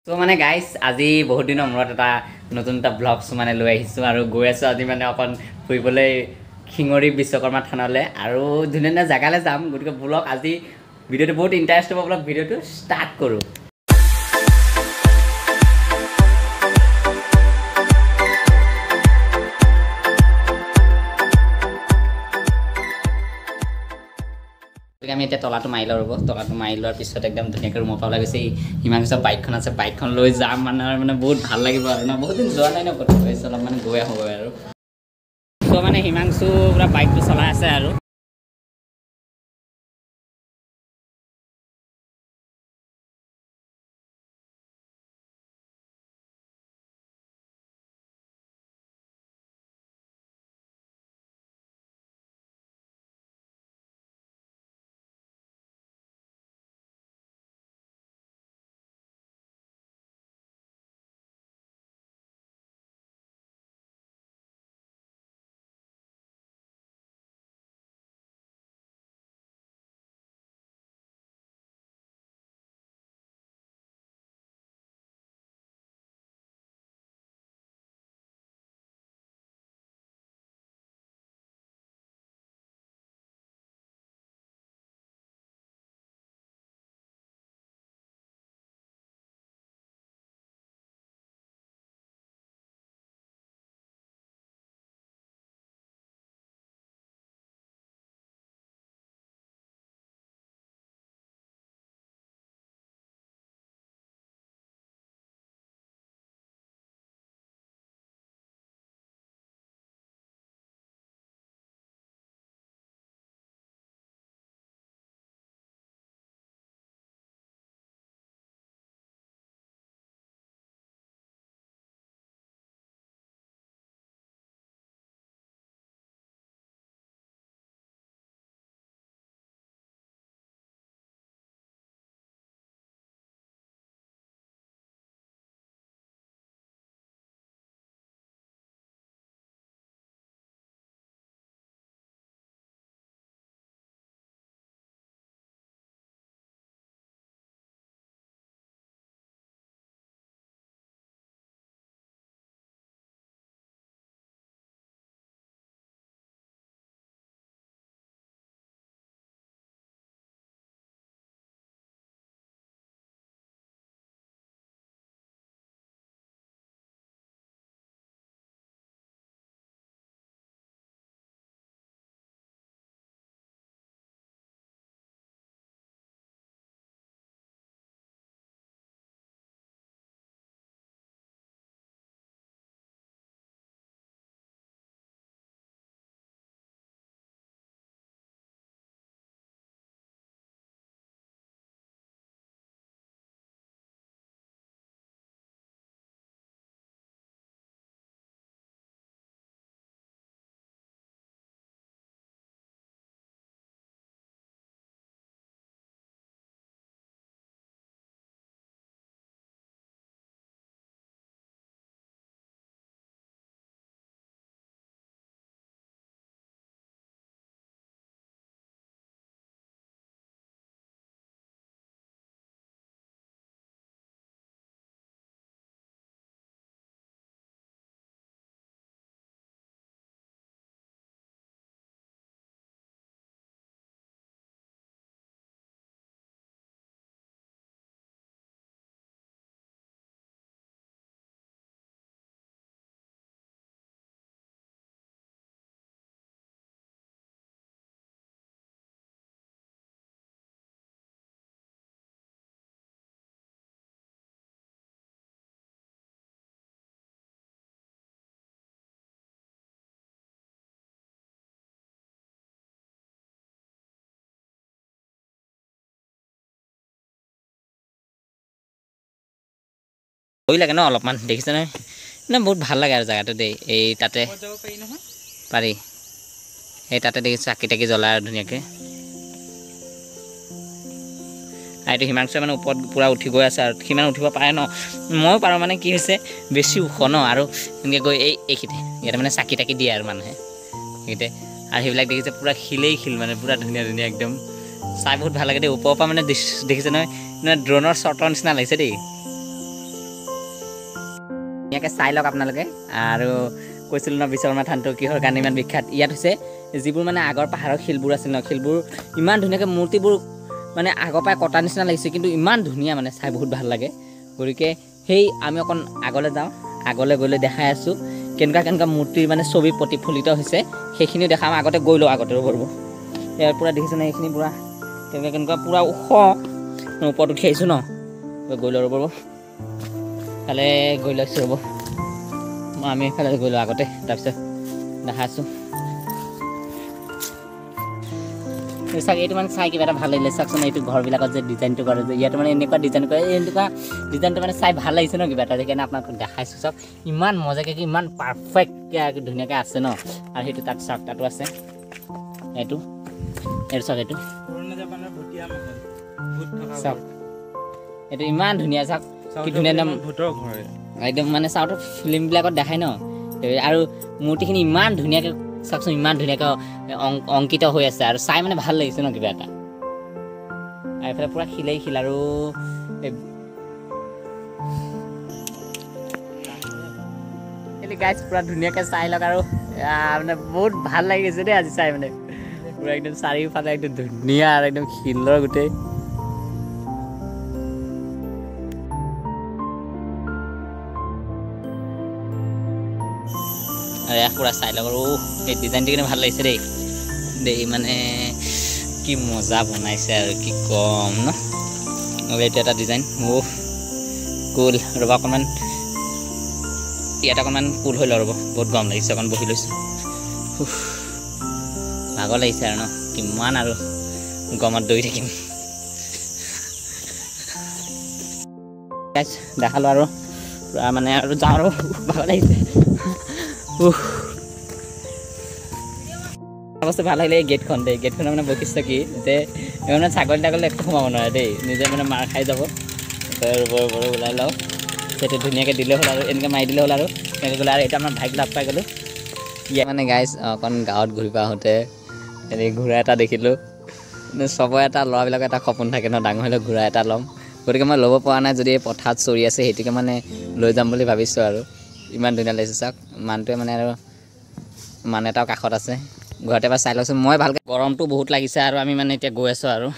তো মানে গাইস আজি বহুত দিনৰ মূৰত এটা নতুন এটা ব্লগছ মানে লৈ আহিছোঁ আৰু গৈ আছোঁ আজি মানে অকণ ফুৰিবলৈ খিঙৰি বিশ্বকৰ্মা থানলৈ আৰু ধুনীয়া ধুনীয়া জেগালৈ যাম গতিকে ব্লগ আজি ভিডিঅ'টো বহুত ইণ্টাৰেষ্ট হ'ব ব্লগ ভিডিঅ'টো ষ্টাৰ্ট কৰোঁ আমি এতিয়া তলাটো মাৰি লওঁ ৰ'ব তলাটো মাৰি লোৱাৰ পিছত একদম ধুনীয়াকৈ ৰুমৰ পৰা ওলাই গৈছে হিমাংশুৰ বাইকখন আছে বাইকখন লৈ যাম মানে বহুত ভাল লাগিব আৰু ন বহুত দিন যোৱা নাই ন ক'তো গৈছে অলপ মানে গৈ আহোঁ আৰু ত' মানে হিমাংশু পুৰা বাইকটো চলাই আছে আৰু ভয় লাগে ন অলপমান দেখিছে নহয় মানে বহুত ভাল লাগে আৰু জেগাটো দেই এই তাতে পাৰি এই তাতে দেখিছোঁ চাকি তাকি জ্বলাই আৰু ধুনীয়াকৈ আৰু এইটো হিমাংশুৱে মানে ওপৰত পূৰা উঠি গৈ আছে আৰু সিমান উঠিব পাৰে ন ময়ো পাৰোঁ মানে কি হৈছে বেছি ওখ ন আৰু এনেকৈ গৈ এইখিতে ইয়াতে মানে চাকি তাকি দিয়ে আৰু মানুহে সেইখিতে আৰু সেইবিলাক দেখিছে পূৰা শিলেই শিল মানে পূৰা ধুনীয়া ধুনীয়া একদম চাই বহুত ভাল লাগে দেই ওপৰৰ পৰা মানে দেখিছে নহয় মানে ড্ৰোনৰ শ্বটৰ নিচিনা লাগিছে দেই ধুনীয়াকৈ চাই লওক আপোনালোকে আৰু কৈছিলোঁ ন বিশ্বকৰ্মা থানটো কিহৰ কাৰণে ইমান বিখ্যাত ইয়াত হৈছে যিবোৰ মানে আগৰ পাহাৰৰ শিলবোৰ আছিল ন শিলবোৰ ইমান ধুনীয়াকৈ মূৰ্তিবোৰ মানে আগৰ পৰাই কটা নিচিনা লাগিছে কিন্তু ইমান ধুনীয়া মানে চাই বহুত ভাল লাগে গতিকে সেই আমি অকণ আগলৈ যাওঁ আগলৈ গ'লে দেখাই আছোঁ কেনেকুৱা মূৰ্তিৰ মানে ছবি প্ৰতিফলিত হৈছে সেইখিনিও দেখাম আগতে গৈ লওঁ আগতে ৰ'ব ইয়াৰ পৰা দেখিছোঁ ন এইখিনি পূৰা কেনেকুৱা পূৰা ওখ ওপৰত উঠি আহিছোঁ ন গৈ লওঁ ৰ'ব ফালে গৈ লৈছোঁ ৰ'ব মই আমি এইফালে গৈ লওঁ আগতে তাৰপিছত দেখাইছোঁ চাওক এইটো মানে চাই কিবা এটা ভাল লাগিলে চাওকচোন এইটো ঘৰবিলাকত যে ডিজাইনটো কৰে যে ইয়াত মানে এনেকুৱা ডিজাইন কৰে এনেকুৱা ডিজাইনটো মানে চাই ভাল লাগিছে ন কিবা এটা সেইকাৰণে আপোনালোকক দেখাইছোঁ চাওক ইমান মজাকৈ ইমান পাৰফেক্টকৈ ধুনীয়াকৈ আছে ন আৰু সেইটো তাত চাওক তাতো আছে এইটো চাওক এইটো চাওক এইটো ইমান ধুনীয়া চাওক কি ধুনীয়া একদম একদম মানে চাউথৰ ফিল্মবিলাকত দেখায় ন আৰু মূৰ্তিখিনি ইমান ধুনীয়াকৈ চাওকচোন ইমান ধুনীয়াকৈ অংকিত হৈ আছে আৰু চাই মানে ভাল লাগিছে ন কিবা এটা আৰু এইফালে পূৰা শিলেই শিল আৰু গাইজ পূৰা ধুনীয়াকৈ চাই লওক আৰু মানে বহুত ভাল লাগিছে দেই আজি চাই মানে পূৰা একদম চাৰিওফালে একদম ধুনীয়া আৰু একদম শিলৰ গোটেই আৰু ইয়াক পূৰা চাই লওক আৰু এই ডিজাইনটো কিন্তু ভাল লাগিছে দেই মানে কি মজা বনাইছে আৰু কি কম ন এইটো এটা ডিজাইন কুল ৰ'ব অকণমান ইয়াত অকণমান কুল হৈ লওঁ ৰ'ব বহুত গৰম লাগিছে অকণ বহি লৈছোঁ ভাগৰ লাগিছে আৰু ন কিমান আৰু গৰমত দৌৰি থাকিম দেখালোঁ আৰু পূৰা মানে আৰু যাওঁ আৰু ভাগৰ লাগিছে বস্তু ভাল লাগিলে এই গেটখন দেই গেটখনৰ মানে বৈশিষ্ট্য কি যে মানে ছাগলী তাগলী একো সোমাব নোৱাৰে দেই নিজে মানে মাৰ খাই যাব ওলাই লওঁ সেইটো ধুনীয়াকৈ দিলে হ'ল আৰু এনেকৈ মাৰি দিলে হ'ল আৰু এনেকৈ গ'লে আৰু এতিয়া আমাৰ ভাইক লাভ পাই গ'লোঁ ইয়াত মানে গাইজ অকণ গাঁৱত ঘূৰিব আহোঁতে এনেই ঘোঁৰা এটা দেখিলোঁ চবৰে এটা ল'ৰাবিলাকৰ এটা সপোন থাকে ন ডাঙৰ হ'লেও ঘোঁৰা এটা ল'ম গতিকে মই ল'ব পৰা নাই যদি এই পথাৰত চৰি আছে সেইটোকে মানে লৈ যাম বুলি ভাবিছোঁ আৰু ইমান ধুনীয়া লাগিছে চাওক মানুহটোৱে মানে আৰু মানুহ এটাও কাষত আছে ঘৰতে এবাৰ চাই লওকচোন মই ভালকৈ গৰমটো বহুত লাগিছে আৰু আমি মানে এতিয়া গৈ আছোঁ আৰু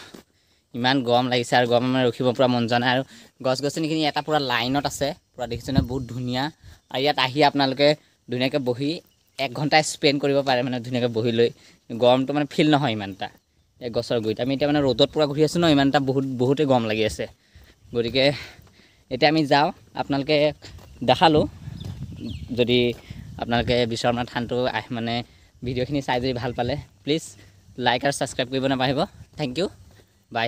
ইমান গৰম লাগিছে আৰু গৰম মানে ৰখিব পৰা মন যোৱা নাই আৰু গছ গছনিখিনি এটা পূৰা লাইনত আছে পূৰা দেখিছোঁ নহয় বহুত ধুনীয়া আৰু ইয়াত আহি আপোনালোকে ধুনীয়াকৈ বহি 1 ঘণ্টা স্পেণ্ড কৰিব পাৰে মানে ধুনীয়াকৈ বহি লৈ গৰমটো মানে ফিল নহয় ইমান এটা এই গছৰ গুৰিত আমি এতিয়া মানে ৰ'দত পূৰা ঘূৰি আছোঁ ন ইমান এটা বহুতেই গৰম লাগি আছে গতিকে এতিয়া আমি যাওঁ আপোনালোকে দেখালোঁ যদি আপোনালোকে বিশ্বকৰ্মা থানটো মানে ভিডিঅ'খিনি চাই যদি ভাল পালে প্লিজ লাইক আৰু ছাবস্ক্ৰাইব কৰিব নাপাহৰিব থেংক ইউ বাই